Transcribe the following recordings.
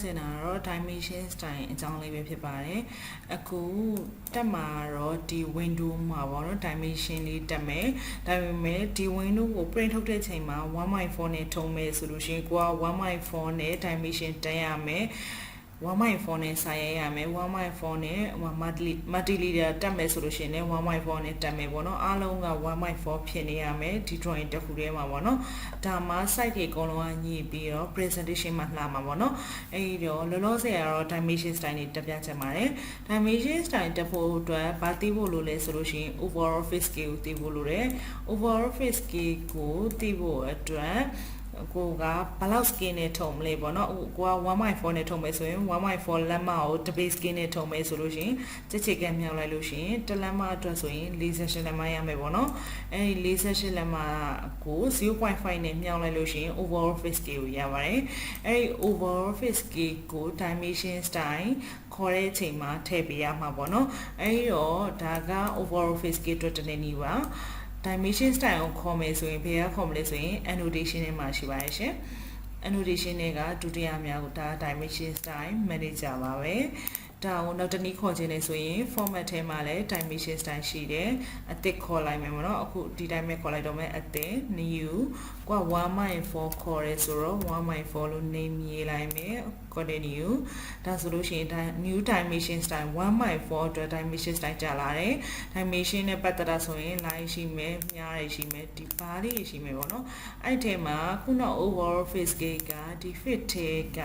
ချင်တာတော့ dimension style အကြောင်းလေးပဲဖြစ်ပါတယ်အခုတက်မှာတော့ဒီ window မှာပေါ့နော် dimension လေးတက်မယ်ဒါပေမဲ့ဒီ window ကို print ထုတ်တဲ့ချိန်မှာ 1.4 နဲ့ထုံးမယ်ဆိုလို့ရှိရင်ကိုက 1.4 နဲ့ dimension တက်ရမယ်1.4 နဲ့စာရရမယ်1.4နဲ့multi-leader တက်မယ်ဆိုလို့ရှိရင်လည်း1.4နဲ့တက်မယ်ပေါ့နော်အားလုံးက1.4ဖြစ်နေရမယ်ဒီ drawing တစ်ခုတည်းမှာပေါ့နော်ဒါမှ site တွေအကုန်လုံးကညှိပြီးတော့ presentation မှာလှမှာပေါ့နော်အဲဒီတော့လောလောဆယ်ကတော့ dimension style တွေတက်ပြချင်ပါတယ် dimension style တက်ဖို့အတွက်ဗာသိဖို့လိုလဲဆိုလို့ရှိရင် overall face scale ကိုသိဖို့လိုတယ် overall face scale ကိုသိဖို့အတွက်ကိုကဘယ်လောက် skin နဲ့ထုံမလဲပေါ့နော်ကိုက 1.4 နဲ့ထုံမယ်ဆိုရင် 1.4 လက်မကိုတပေး skin နဲ့ထုံမယ်ဆိုလို့ရှိရင်ချက်ချက်ကမြောက်လိုက်လို့ရှိရင်တစ်လက်မအတွက်ဆိုရင်48လက်မရမယ်ပေါ့နော်အဲဒီ48လက်မကို 0.5 နဲ့မြောက်လိုက်လို့ရှိရင် overall face scale ကိုရပါတယ်အဲဒီ overall face scale ကို dimension style ခေါ်တဲ့အချိန်မှာထည့်ပေးရမှာပေါ့နော်အဲဒီတော့ဒါက overall face scale အတွက်တနည်းနည်းပါdimension style ကိုခေါ်မယ်ဆိုရင်ဘယ်ကခေါ်မလဲဆိုရင် annotation နဲ့မှာရှိပါတယ်ရှင် annotation တွေကဒုတိယမြောက်ဒါ dimension style manager ပါပဲဒါကိုနောက်တစ်နည်းခေါ်ခြင်းလဲဆိုရင် format ထဲမှာလည်း dimension style ရှိတယ်အသစ်ခေါ်လိုက်မယ်ပေါ့နော်အခုဒီတိုင်းပဲခေါ်လိုက်တော့မယ်အသစ် new ကိုက 1.4 ခေါ်ရဲဆိုတော့ 1.4 လို့ name ရေးလိုက်မယ် continue ဒါဆိုလို့ရှိရင် new dimension style 1.4 အတွက် dimension style ကြာလာတယ် dimension နဲ့ပတ်သက်တာဆိုရင် line ရှိမယ်မြားတွေရှိမယ်ဒီ bar တွေရှိမယ်ပေါ့နော်အဲ့ထဲမှာခုန overall face scale ကဒီ fit ထဲက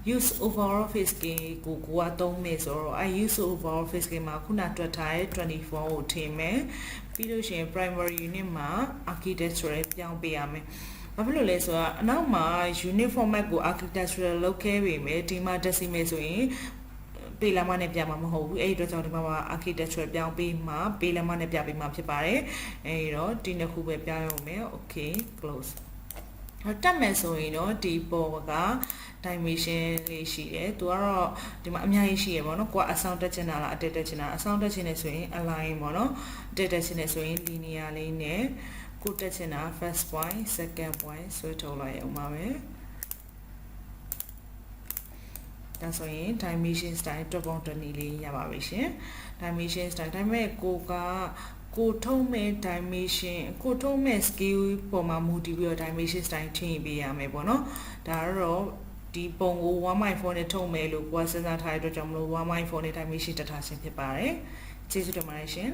use overall face scale ကိုကသုံးမယ်ဆိုတော့use overall face scale မှာခုနတွက်ထားတဲ့24ကိုထည့်မယ်ပြီးလို့ရှိရင် primary unit မှာ architectural ပြောင်းပေးရမယ်ဘာဖြစ်လို့လဲဆိုတော့အနောက်မှာ unit format ကို architectural လုပ်ခဲ့ပေမဲ့ဒီမှာ decimal ဆိုရင်ပေးလာမနဲ့ပြမှာမဟုတ်ဘူးအဲ့ဒီတော့ကြောင့်ဒီမှာ architectural ပြောင်းပေးမှာပေးလာမနဲ့ပြပေးမှာဖြစ်ပါတယ်အဲ့တော့ဒီနှစ်ခုပဲပြောင်းရအောင်မယ် okay closeတက်မယ်ဆိုရင်တော့ဒီပေါ်က dimension လေးရှိတယ်သူကတော့ဒီမှာအများကြီးရှိရပေါ့နော်ကိုကအဆောင်တက်ချင်တာလားအတက်တက်ချင်တာအဆောင်တက်ချင်နေဆိုရင် align ပေါ့နော်အတက်တက်ချင်နေဆိုရင် linear လေးနဲ့ကိုတက်ချင်တာ first point second point ဆွဲထုတ်လိုက်အောင်ပါပဲဒါဆိုရင် dimension style တွက်ပေါင်းတစ်နည်းလေးရပါပြီရှင် dimension style ဒါပေမဲ့ကိုထုံးမဲ့ dimension ကိုထုံးမဲ့ scale ပေါ်မှာမူတည်ပြီးတော့ dimension style ချိန်ပေးရမယ်ပေါ့နော်ဒါတော့ဒီပုံကို 1.4 နဲ့ထုံးမယ်လို့ကိုယ်စဉ်းစားထားတဲ့အတွက်ကြောင့်မလို့ 1.4 နဲ့ dimension တက်ထားခြင်းဖြစ်ပါတယ်ကျေးဇူးတင်ပါတယ်ရှင်